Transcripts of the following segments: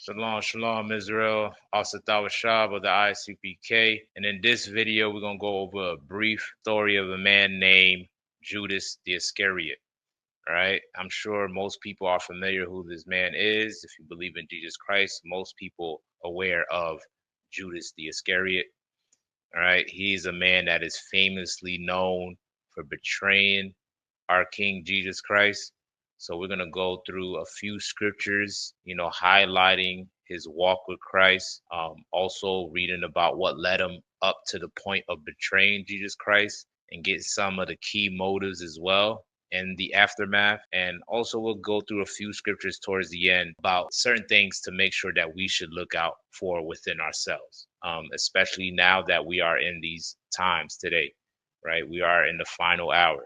Shalom, shalom, Israel. Asatawa Shab of the I.S.U.P.K. And in this video, we're going to go over a brief story of a man named Judas the Iscariot. All right. I'm sure most people are familiar who this man is. If you believe in Jesus Christ, most people are aware of Judas the Iscariot. All right. He's a man that is famously known for betraying our King Jesus Christ. So we're going to go through a few scriptures, highlighting his walk with Christ. Also reading about what led him up to the point of betraying Jesus Christ and get some of the key motives as well in the aftermath. And also we'll go through a few scriptures towards the end about certain things to make sure that we should look out for within ourselves, especially now that we are in these times today, right? We are in the final hour.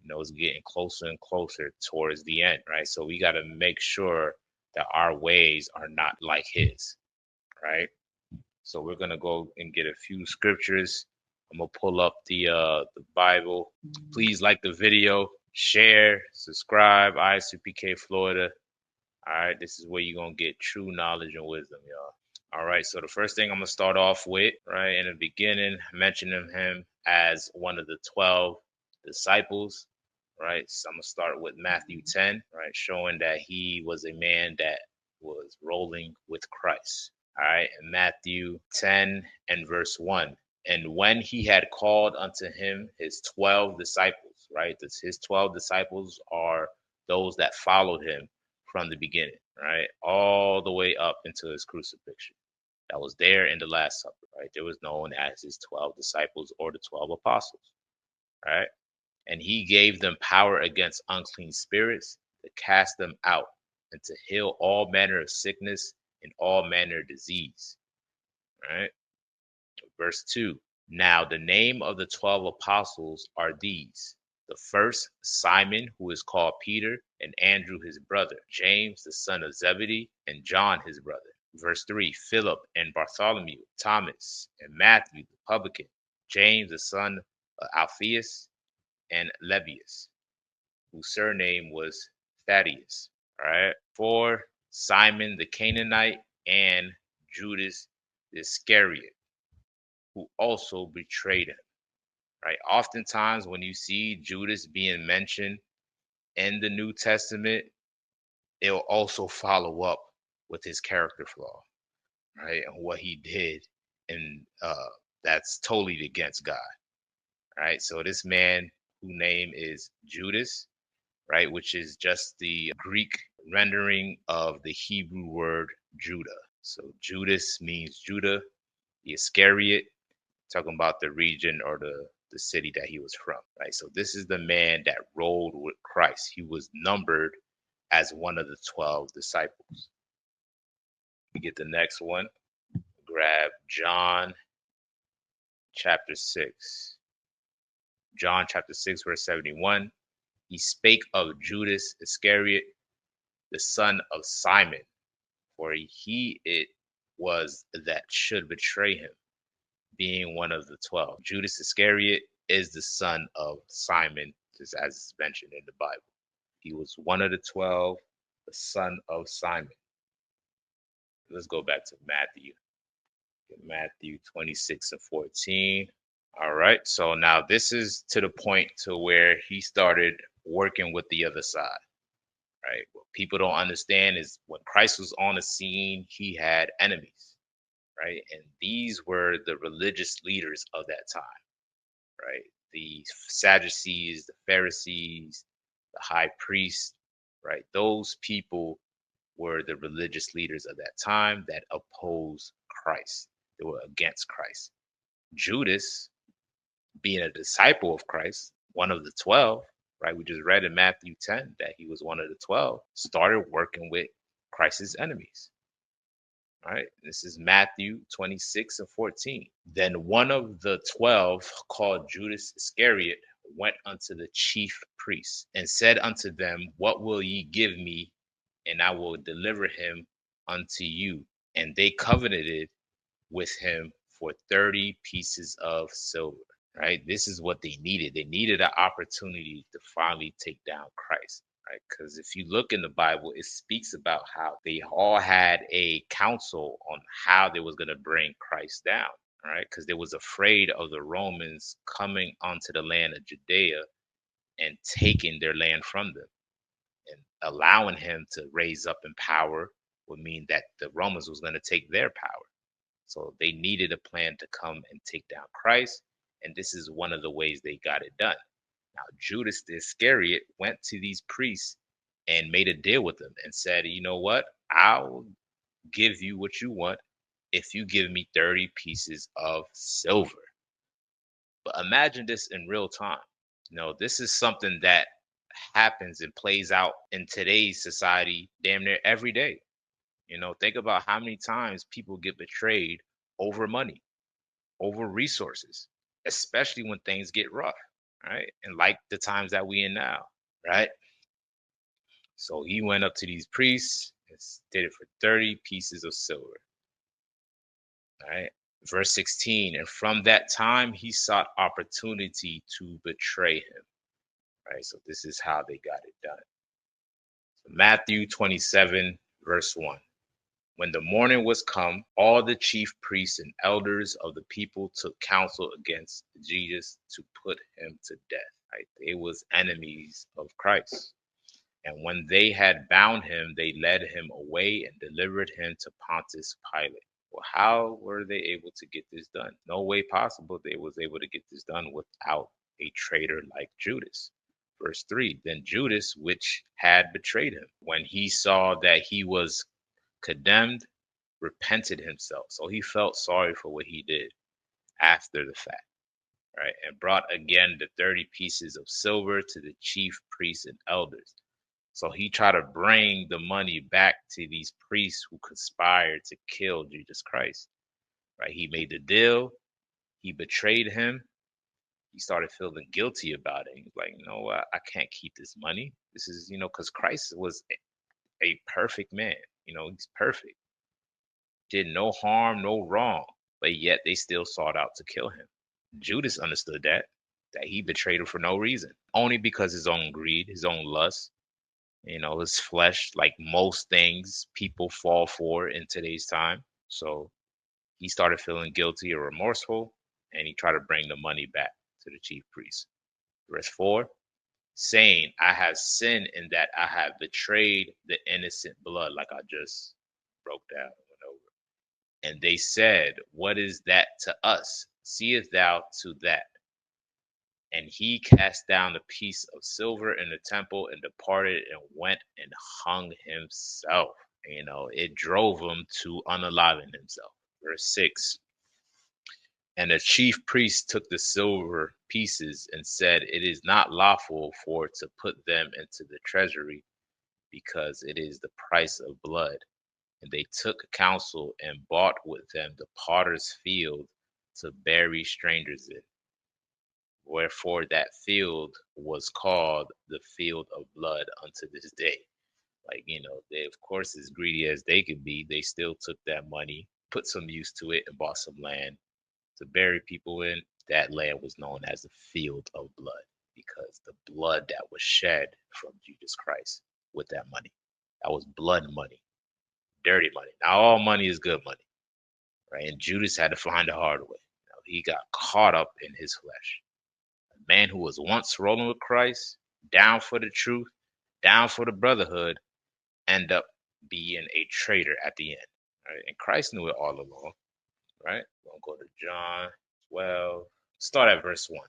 It's getting closer and closer towards the end, right? So we got to make sure that our ways are not like his, right? So we're gonna go and get a few scriptures. I'm gonna pull up the Bible. Please like the video, share, subscribe. I.S.U.P.K. Florida. All right, this is where you're gonna get true knowledge and wisdom, y'all. All right, so the first thing I'm gonna start off with, right in the beginning, mentioning him as one of the 12 disciples. Right, so I'm gonna start with Matthew 10, right, showing that he was a man that was rolling with Christ. All right, in Matthew 10 and verse 1. And when he had called unto him his 12 disciples, right? His 12 disciples are those that followed him from the beginning, right? All the way up into his crucifixion. That was there in the Last Supper, right? There was known as his 12 disciples or the 12 apostles, right? And he gave them power against unclean spirits to cast them out and to heal all manner of sickness and all manner of disease. Right? Verse 2. Now the name of the 12 apostles are these: the first, Simon, who is called Peter, and Andrew his brother, James the son of Zebedee, and John his brother. Verse 3. Philip and Bartholomew, Thomas and Matthew the publican, James the son of Alphaeus, and Lebbaeus, whose surname was Thaddeus. All right. 4. Simon the Canaanite, and Judas Iscariot, who also betrayed him. Right. Oftentimes, when you see Judas being mentioned in the New Testament, it'll also follow up with his character flaw, right, and what he did, and that's totally against God. Right. So this man, whose name is Judas, right, which is just the Greek rendering of the Hebrew word Judah. So Judas means Judah, the Iscariot, talking about the region or the city that he was from, right? So this is the man that rolled with Christ. He was numbered as one of the 12 disciples. We get the next one. Grab John chapter 6. John chapter 6, verse 71. He spake of Judas Iscariot, the son of Simon, for he it was that should betray him, being one of the 12. Judas Iscariot is the son of Simon, just as it's mentioned in the Bible. He was one of the 12, the son of Simon. Let's go back to Matthew. Matthew 26 and 14. All right, so now this is to the point to where he started working with the other side. Right. What people don't understand is when Christ was on the scene, he had enemies, right? And these were the religious leaders of that time, right? The Sadducees, the Pharisees, the high priest, right? Those people were the religious leaders of that time that opposed Christ. They were against Christ. Judas, being a disciple of Christ, one of the 12, right? We just read in Matthew 10 that he was one of the 12, started working with Christ's enemies. All right. This is Matthew 26 and 14. Then one of the 12, called Judas Iscariot, went unto the chief priests and said unto them, What will ye give me, and I will deliver him unto you? And they covenanted with him for 30 pieces of silver. Right? This is what they needed. They needed an opportunity to finally take down Christ. right? Because if you look in the Bible, it speaks about how they all had a council on how they was going to bring Christ down, right? Because they was afraid of the Romans coming onto the land of Judea and taking their land from them, and allowing him to raise up in power would mean that the Romans was going to take their power. So they needed a plan to come and take down Christ, and this is one of the ways they got it done. Now, Judas the Iscariot went to these priests and made a deal with them and said, you know what? I'll give you what you want if you give me 30 pieces of silver. But imagine this in real time. This is something that happens and plays out in today's society damn near every day. Think about how many times people get betrayed over money, over resources, especially when things get rough, right? And like the times that we in now, right? So he went up to these priests and did it for 30 pieces of silver, right? Verse 16, and from that time he sought opportunity to betray him, right? So this is how they got it done. So Matthew 27, verse 1. When the morning was come, all the chief priests and elders of the people took counsel against Jesus to put him to death. Right? They was enemies of Christ. And when they had bound him, they led him away and delivered him to Pontius Pilate. Well, how were they able to get this done? No way possible they was able to get this done without a traitor like Judas. Verse 3, then Judas, which had betrayed him, when he saw that he was condemned, repented himself. So he felt sorry for what he did after the fact, right? And brought again the 30 pieces of silver to the chief priests and elders. So he tried to bring the money back to these priests who conspired to kill Jesus Christ, right? He made the deal. He betrayed him. He started feeling guilty about it. He's like, no, I can't keep this money. This is, because Christ was a perfect man. He's perfect. Did no harm, no wrong, but yet they still sought out to kill him. Judas understood that he betrayed him for no reason, only because his own greed, his own lust, his flesh, like most things people fall for in today's time. So he started feeling guilty or remorseful, and he tried to bring the money back to the chief priest. Verse 4, saying, I have sinned in that I have betrayed the innocent blood, like I just broke down and went over. And they said, what is that to us? Seest thou to that? And he cast down the piece of silver in the temple and departed and went and hung himself. It drove him to unaliving himself. Verse 6. And the chief priest took the silver pieces and said, it is not lawful for to put them into the treasury, because it is the price of blood. And they took counsel and bought with them the potter's field to bury strangers in. Wherefore that field was called the field of blood unto this day. They, of course, as greedy as they could be, they still took that money, put some use to it, and bought some land to bury people in. That land was known as the field of blood, because the blood that was shed from Jesus Christ with that money, that was blood money, dirty money. Now, all money is good money, right? And Judas had to find the hard way. He got caught up in his flesh. A man who was once rolling with Christ, down for the truth, down for the brotherhood, end up being a traitor at the end, right? And Christ knew it all along, right? We're going to go to John 12. Start at verse 1,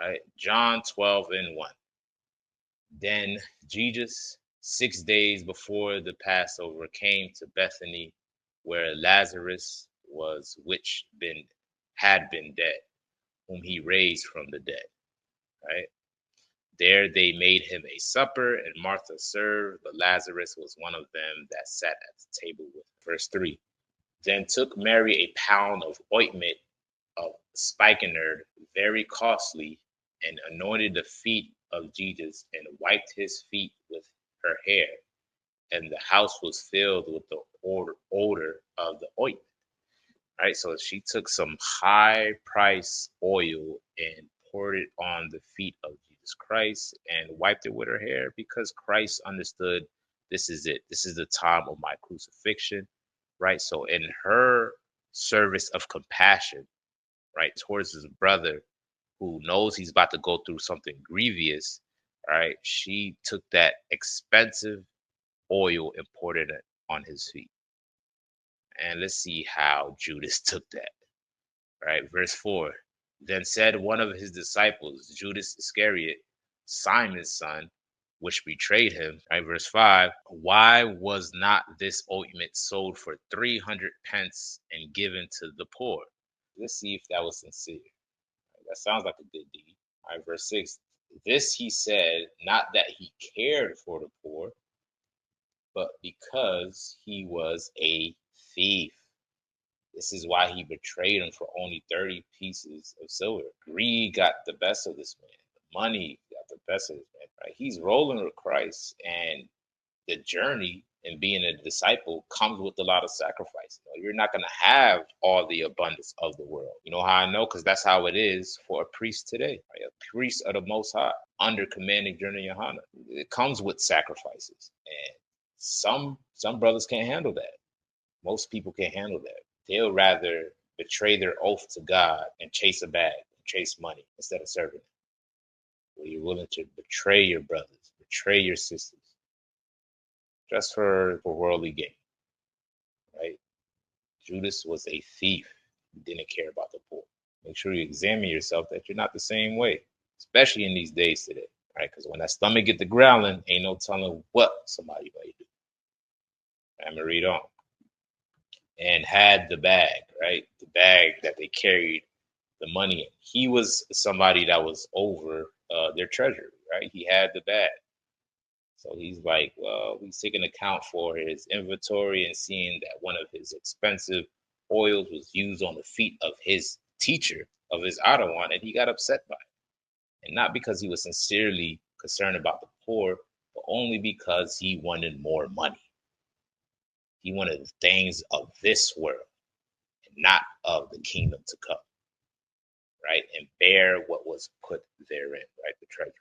right? John 12 and 1. Then Jesus, 6 days before the Passover, came to Bethany, where Lazarus was, which had been dead, whom he raised from the dead. Right? There they made him a supper, and Martha served, but Lazarus was one of them that sat at the table with him. Verse 3. Then took Mary a pound of ointment of spikenard, very costly, and anointed the feet of Jesus, and wiped his feet with her hair. And the house was filled with the odor of the ointment. Right, so she took some high price oil and poured it on the feet of Jesus Jesus Christ and wiped it with her hair because Christ understood this is it. This is the time of my crucifixion, right? So in her service of compassion, right, towards his brother who knows he's about to go through something grievous, right? She took that expensive oil and poured it on his feet. And let's see how Judas took that, right? Verse 4. Then said one of his disciples, Judas Iscariot, Simon's son, which betrayed him. Right, verse 5. Why was not this ointment sold for 300 pence and given to the poor? Let's see if that was sincere. That sounds like a good deed. All right, verse 6. This he said, not that he cared for the poor, but because he was a thief. This is why he betrayed him for only 30 pieces of silver. Greed got the best of this man. Money got the best of this man. Right? He's rolling with Christ, and the journey and being a disciple comes with a lot of sacrifice. You know, you're not going to have all the abundance of the world. You know how I know? Because that's how it is for a priest today. Right? A priest of the Most High under commanding Journey Yohana. It comes with sacrifices, and some brothers can't handle that. Most people can't handle that. They'll rather betray their oath to God and chase a bag, and chase money instead of serving Him. Where you're willing to betray your brothers, betray your sisters, just for worldly gain, right? Judas was a thief. He didn't care about the poor. Make sure you examine yourself that you're not the same way, especially in these days today, right? Because when that stomach get to growling, ain't no telling what somebody might do. I'm gonna read on. And had the bag, right? The bag that they carried the money in. He was somebody that was over their treasury, right? He had the bag. So he's like, well, he's taking account for his inventory and seeing that one of his expensive oils was used on the feet of his teacher, of his Adawan, and he got upset by it. And not because he was sincerely concerned about the poor, but only because he wanted more money. He wanted the things of this world and not of the kingdom to come, right? And bear what was put therein, right? The treasury.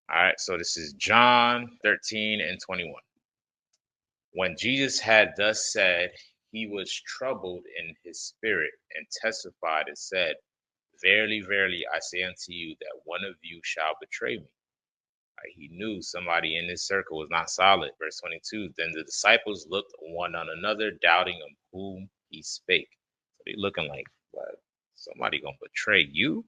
All right, so this is John 13 and 21. When Jesus had thus said, he was troubled in his spirit and testified and said, verily, verily, I say unto you that one of you shall betray me. Right? He knew somebody in his circle was not solid. Verse 22, then the disciples looked one on another, doubting of whom he spake. So they looking like, what? Somebody gonna betray you?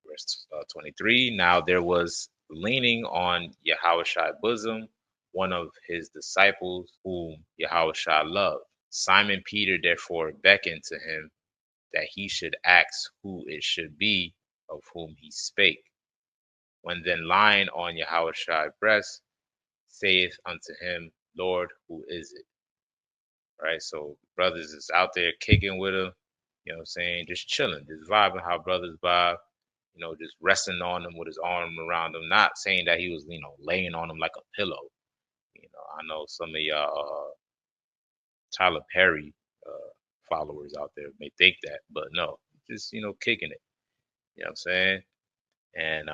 Verse 23, now there was leaning on Yahushua's bosom one of his disciples whom Yahushua loved. Simon Peter therefore beckoned to him that he should ask who it should be of whom he spake. When then lying on Yahushua's breast, saith unto him, Lord, who is it? Right? So brothers is out there kicking with him, you know what I'm saying? Just chilling, just vibing how brothers vibe, you know, just resting on him with his arm around him, not saying that he was, you know, laying on him like a pillow. You know, I know some of y'all Tyler Perry followers out there may think that, but no, just, you know, kicking it. You know what I'm saying? And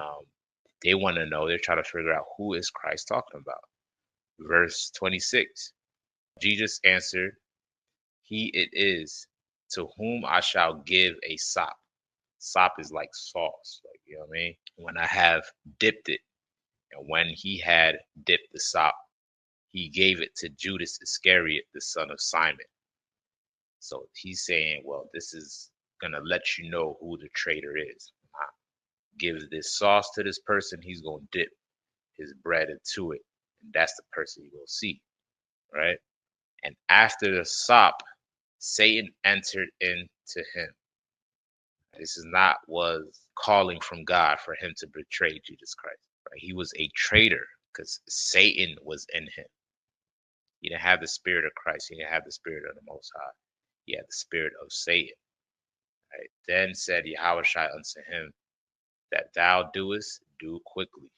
they want to know, they're trying to figure out who is Christ talking about. Verse 26, Jesus answered, he it is to whom I shall give a sop. Sop is like sauce, like, you know what I mean? When I have dipped it, and when he had dipped the sop, he gave it to Judas Iscariot, the son of Simon. So he's saying, well, this is going to let you know who the traitor is. I give this sauce to this person, he's going to dip his bread into it. And that's the person you will see, right? And after the sop, Satan entered into him. This is not was calling from God for him to betray Jesus Christ. Right? He was a traitor because Satan was in him. He didn't have the spirit of Christ. He didn't have the spirit of the Most High. He had the spirit of Satan. Right? Then said Yahushua unto him, that thou doest, do quickly.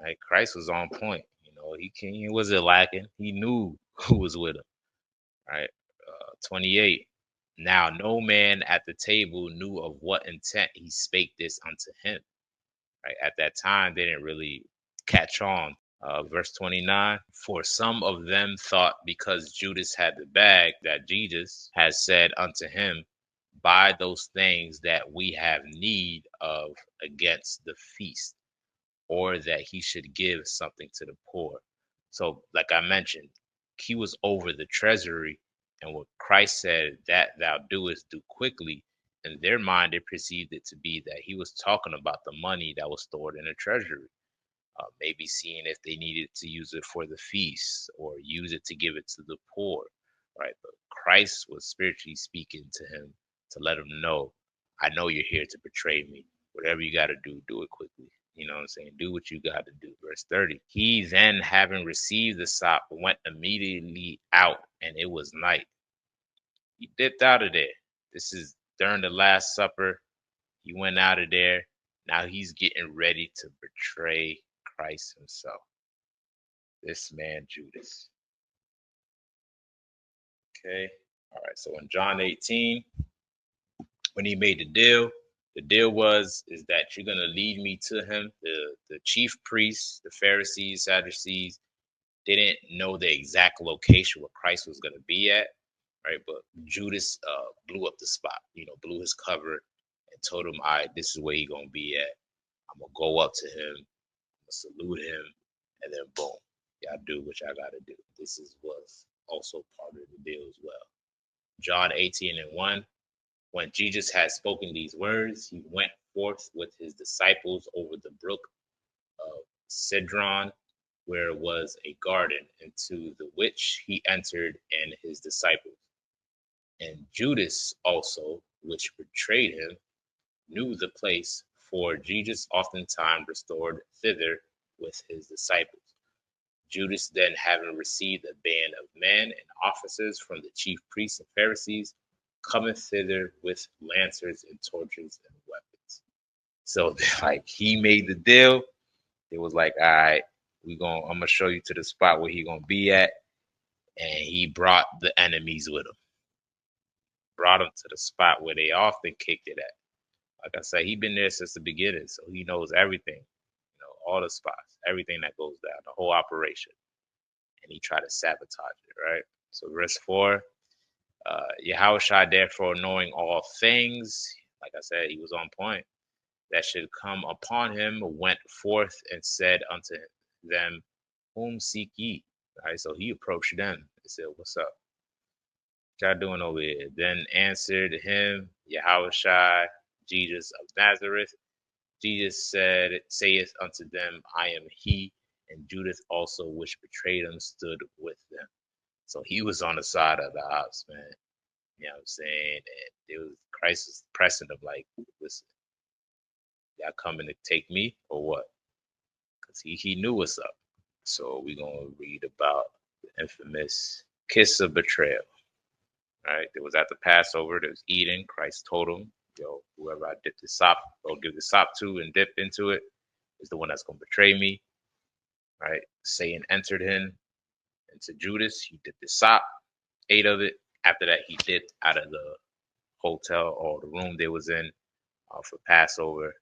Right? Christ was on point. You know, he wasn't lacking. He knew who was with him. Right? 28. Now no man at the table knew of what intent he spake this unto him. Right at that time, they didn't really catch on. Verse 29, for some of them thought because Judas had the bag that Jesus had said unto him, buy those things that we have need of against the feast, or that he should give something to the poor. So, like I mentioned, he was over the treasury, and what Christ said, that thou doest, do quickly. In their mind, they perceived it to be that he was talking about the money that was stored in the treasury, maybe seeing if they needed to use it for the feast or use it to give it to the poor, right? But Christ was spiritually speaking to him to let him know, I know you're here to betray me. Whatever you got to do it quickly. You know what I'm saying? Do what you got to do. Verse 30. He then, having received the sop, went immediately out, and it was night. He dipped out of there. This is during the Last Supper. He went out of there. Now he's getting ready to betray Christ himself. This man Judas. Okay. All right. So in John 18, when he made the deal was is that you're gonna lead me to him. The chief priests, the Pharisees, Sadducees, they didn't know the exact location where Christ was gonna be at, right? But Judas blew up the spot, blew his cover and told him, all right, this is where he gonna be at. I'm gonna go up to him, I'm gonna salute him, and then boom, y'all do what y'all gotta do. This is was also part of the deal as well. John 18 and 1. When Jesus had spoken these words, he went forth with his disciples over the brook of Cedron, where was a garden, into the which he entered and his disciples. And Judas also, which betrayed him, knew the place, for Jesus oftentimes restored thither with his disciples. Judas then, having received a band of men and officers from the chief priests and Pharisees, cometh thither with lancers and torches and weapons. So like he made the deal. It was like, all right, I'm gonna show you to the spot where he gonna be at. And he brought the enemies with him. Brought them to the spot where they often kicked it at. Like I said, he been there since the beginning, so he knows everything, all the spots, everything that goes down, the whole operation. And he tried to sabotage it, right? So verse 4, Yahushua therefore knowing all things, like I said, he was on point, that should come upon him, went forth and said unto them, whom seek ye? All right, so he approached them and said, what's up? What y'all doing over here? Then answered him, Yahushua, Jesus of Nazareth. Jesus saith unto them, I am he. And Judas also, which betrayed him, stood with them. So he was on the side of the ops, man. You know what I'm saying? And it was Christ was pressing them like, listen, y'all coming to take me or what? Because he knew what's up. So we're going to read about the infamous kiss of betrayal. Right? It was at the Passover. There was eating. Christ told him, yo, whoever I dip the sop or give the sop to and dip into it is the one that's going to betray me. Right? Satan entered him into Judas. He dipped the sop, ate of it. After that, he dipped out of the hotel or the room they was in for Passover,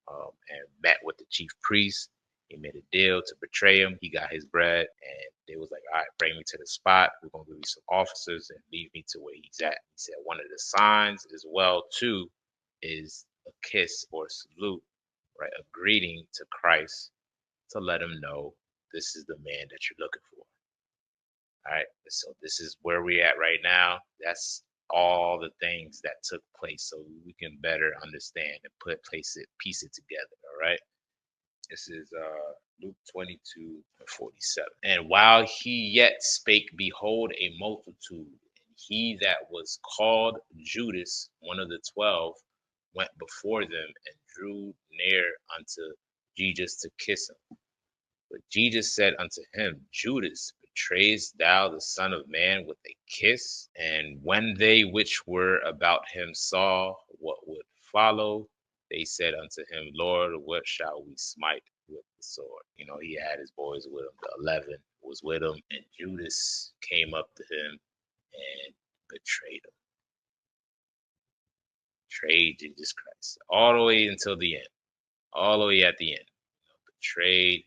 and met with the chief priest. He made a deal to betray him. He got his bread, and they was like, all right, bring me to the spot. We're gonna give you some officers and lead me to where he's at. He said one of the signs as well too is a kiss or salute, right? A greeting to Christ to let him know this is the man that you're looking for. All right. So this is where we're at right now. That's all the things that took place so we can better understand and piece it together. All right. This is Luke 22:47. And while he yet spake, behold, a multitude, and he that was called Judas, one of the 12, went before them and drew near unto Jesus to kiss him. But Jesus said unto him, Judas, betrayest thou the Son of Man with a kiss? And when they which were about him saw what would follow, they said unto him, Lord, what shall we smite with the sword? He had his boys with him. The 11 was with him, and Judas came up to him and betrayed him. Betrayed Jesus Christ. All the way until the end. All the way at the end. Betrayed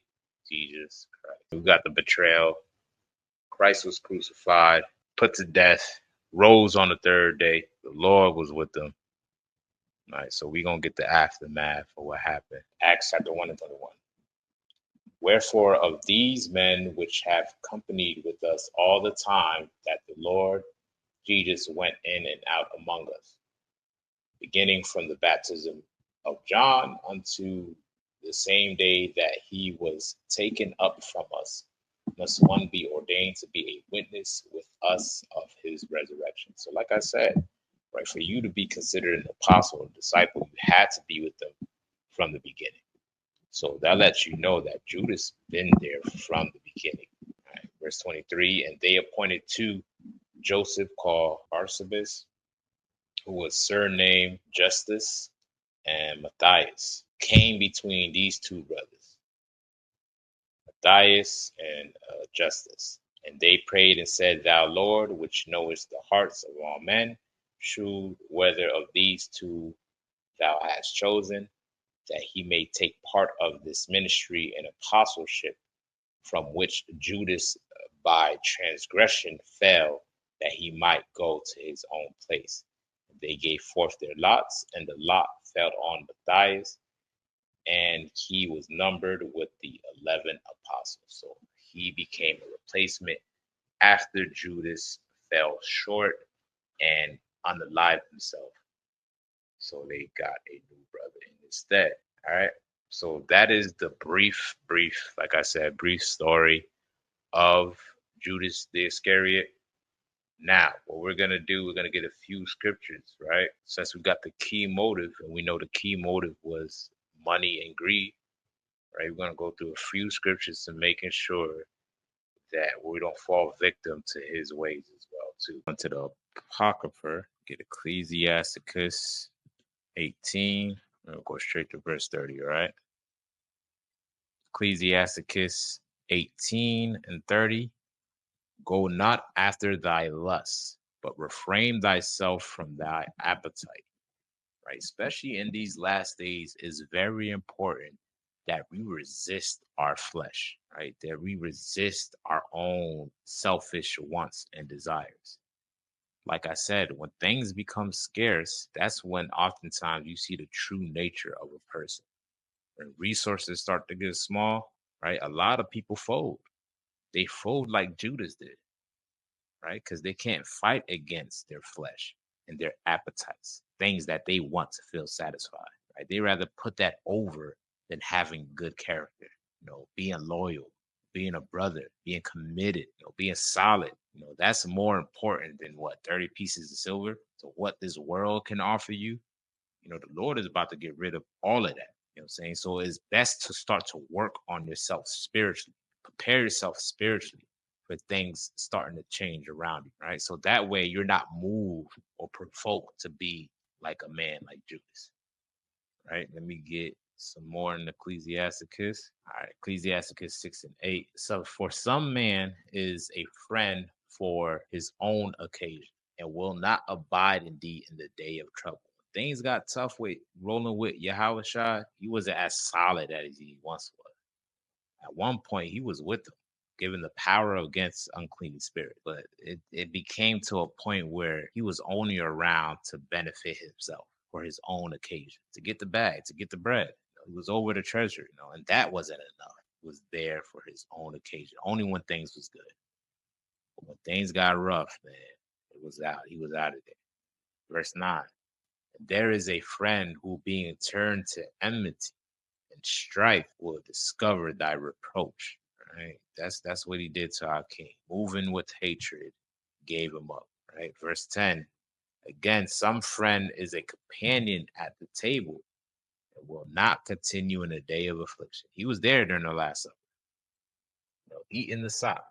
Jesus Christ. We got the betrayal. Christ was crucified, put to death, rose on the third day. The Lord was with them. All right, so we're going to get the aftermath of what happened. Acts chapter 1 and 21. Wherefore of these men which have companied with us all the time that the Lord Jesus went in and out among us, beginning from the baptism of John unto the same day that he was taken up from us, must one be ordained to be a witness with us of his resurrection. So, like I said, right, for you to be considered an apostle or disciple, you had to be with them from the beginning. So that lets you know that Judas been there from the beginning. Right? Verse 23, and they appointed two, Joseph called Barsabas, who was surnamed Justus, and Matthias, came between these two brothers, Matthias and Justus. And they prayed and said, Thou Lord, which knowest the hearts of all men, shew whether of these two thou hast chosen, that he may take part of this ministry and apostleship, from which Judas by transgression fell, that he might go to his own place. They gave forth their lots, and the lot fell on Matthias, and he was numbered with the 11 apostles. So he became a replacement after Judas fell short and unalived himself. So they got a new brother in his stead. All right. So that is the brief, like I said, brief story of Judas the Iscariot. Now, what we're going to do, we're going to get a few scriptures, right? Since we got the key motive, and we know the key motive was money and greed, right? We're going to go through a few scriptures to making sure that we don't fall victim to his ways as well, too. Onto the Apocrypha, get Ecclesiasticus 18. We'll go straight to verse 30, all right? Ecclesiasticus 18 and 30. Go not after thy lusts, but refrain thyself from thy appetite. Right? Especially in these last days, is very important that we resist our flesh, right? That we resist our own selfish wants and desires. Like I said, when things become scarce, that's when oftentimes you see the true nature of a person. When resources start to get small, right? A lot of people fold. They fold like Judas did, right? Because they can't fight against their flesh and their appetites, things that they want to feel satisfied, right? They rather put that over than having good character, being loyal, being a brother, being committed, being solid. That's more important than what 30 pieces of silver. So what this world can offer you, the Lord is about to get rid of all of that. You know what I'm saying? So it's best to start to work on yourself spiritually, prepare yourself spiritually for things starting to change around you, right? So that way you're not moved or provoked to be like a man like Judas, right? Let me get some more in Ecclesiasticus. All right, Ecclesiasticus 6 and 8. So for some man is a friend for his own occasion and will not abide indeed in the day of trouble. Things got tough with rolling with Yahweh Shai. He wasn't as solid as he once was. At one point, he was with them, given the power against unclean spirit. But it became to a point where he was only around to benefit himself for his own occasion, to get the bag, to get the bread. He was over the treasure, and that wasn't enough. He was there for his own occasion, only when things was good. But when things got rough, man, it was out. He was out of there. Verse 9. There is a friend who being turned to enmity and strife will discover thy reproach. Right? That's what he did to our king. Moving with hatred, gave him up. Right? Verse 10. Again, some friend is a companion at the table and will not continue in a day of affliction. He was there during the Last Supper, eating the sop.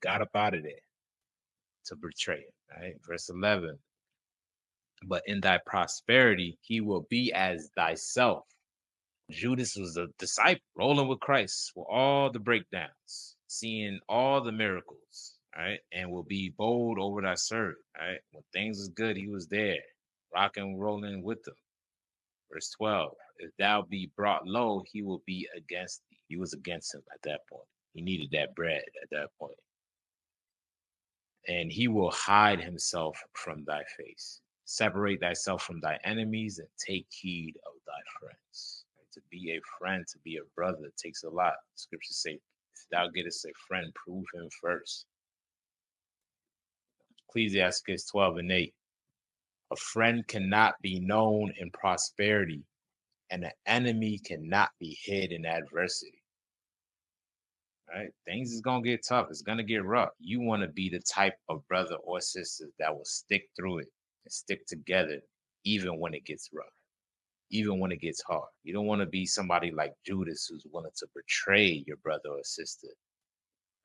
Got up out of there to betray him. Right? Verse 11. But in thy prosperity, he will be as thyself. Judas was a disciple rolling with Christ with all the breakdowns, seeing all the miracles, right? And will be bold over thy servant, right? When things is good, he was there, rocking and rolling with them. Verse 12, if thou be brought low, he will be against thee. He was against him at that point. He needed that bread at that point. And he will hide himself from thy face. Separate thyself from thy enemies and take heed of thy friends. To be a friend, to be a brother takes a lot. Scriptures say, if thou gettest a friend, prove him first. Ecclesiastes 12 and 8. A friend cannot be known in prosperity, and an enemy cannot be hid in adversity. Right? Things is gonna get tough. It's gonna get rough. You want to be the type of brother or sister that will stick through it and stick together, even when it gets rough, even when it gets hard. You don't want to be somebody like Judas who's willing to betray your brother or sister,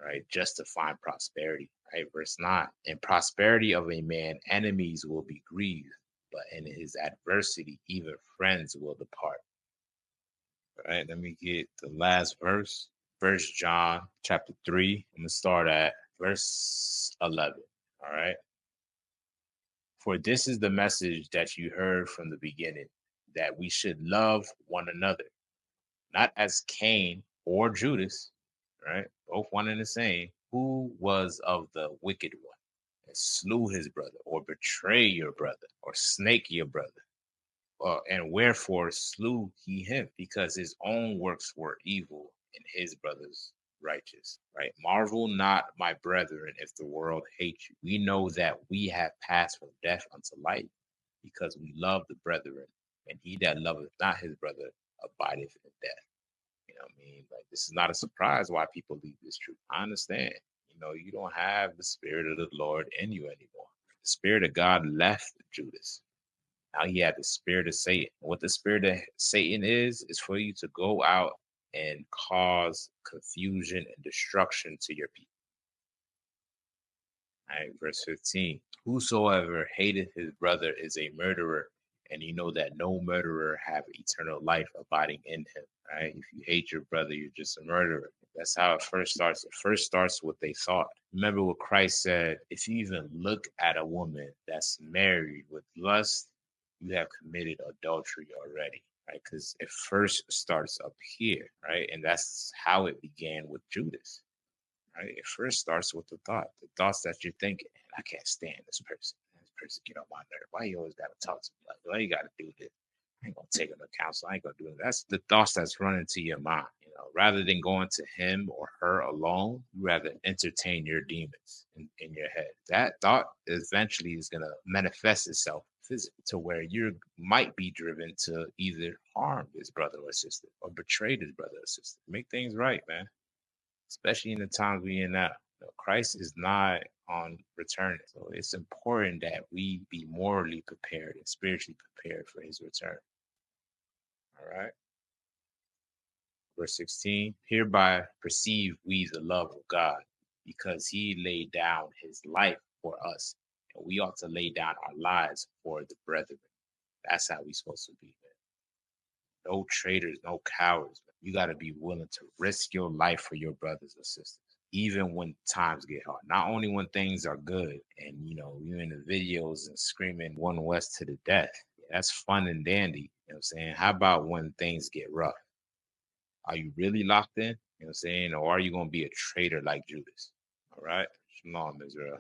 right? Just to find prosperity, right? Verse 9. In prosperity of a man, enemies will be grieved, but in his adversity, even friends will depart. All right, let me get the last verse. First John chapter 3. I'm gonna start at verse 11. All right. For this is the message that you heard from the beginning, that we should love one another, not as Cain or Judas, right? Both one and the same, who was of the wicked one and slew his brother, or betray your brother, or snake your brother. And wherefore slew he him? Because his own works were evil and his brothers righteous, right? Marvel not, my brethren, if the world hate you. We know that we have passed from death unto life, because we love the brethren, and he that loveth not his brother abideth in death. You know what I mean? Like, this is not a surprise why people leave this truth. I understand. You know, you don't have the spirit of the Lord in you anymore. The spirit of God left Judas. Now he had the spirit of Satan. What the spirit of Satan is for you to go out and cause confusion and destruction to your people. All right, verse 15. Whosoever hateth his brother is a murderer, and you know that no murderer have eternal life abiding in him. Right? If you hate your brother, you're just a murderer. That's how it first starts. It first starts with they thought. Remember what Christ said: if you even look at a woman that's married with lust, you have committed adultery already. Right? Because it first starts up here, right? And that's how it began with Judas. Right? It first starts with the thought, the thoughts that you're thinking. I can't stand this person. This person get on my nerve. Why you always gotta talk to me? Like, why you gotta do this? I ain't gonna take him to counsel. I ain't gonna do it. That's the thoughts that's running to your mind. You know, rather than going to him or her alone, you rather entertain your demons in your head. That thought eventually is gonna manifest itself physically to where you might be driven to either harm this brother or sister or betray this brother or sister. Make things right, man, especially in the times we in now. You know, Christ is not on return. So it's important that we be morally prepared and spiritually prepared for his return. All right. Verse 16. Hereby perceive we the love of God, because he laid down his life for us. And we ought to lay down our lives for the brethren. That's how we supposed to be, man. No traitors, no cowards. Man. You got to be willing to risk your life for your brothers and sisters, even when times get hard. Not only when things are good and you know you in the videos and screaming one West to the death. Yeah, that's fun and dandy. You know what I'm saying? How about when things get rough? Are you really locked in? You know what I'm saying? Or are you gonna be a traitor like Judas? All right. Shalom, Israel.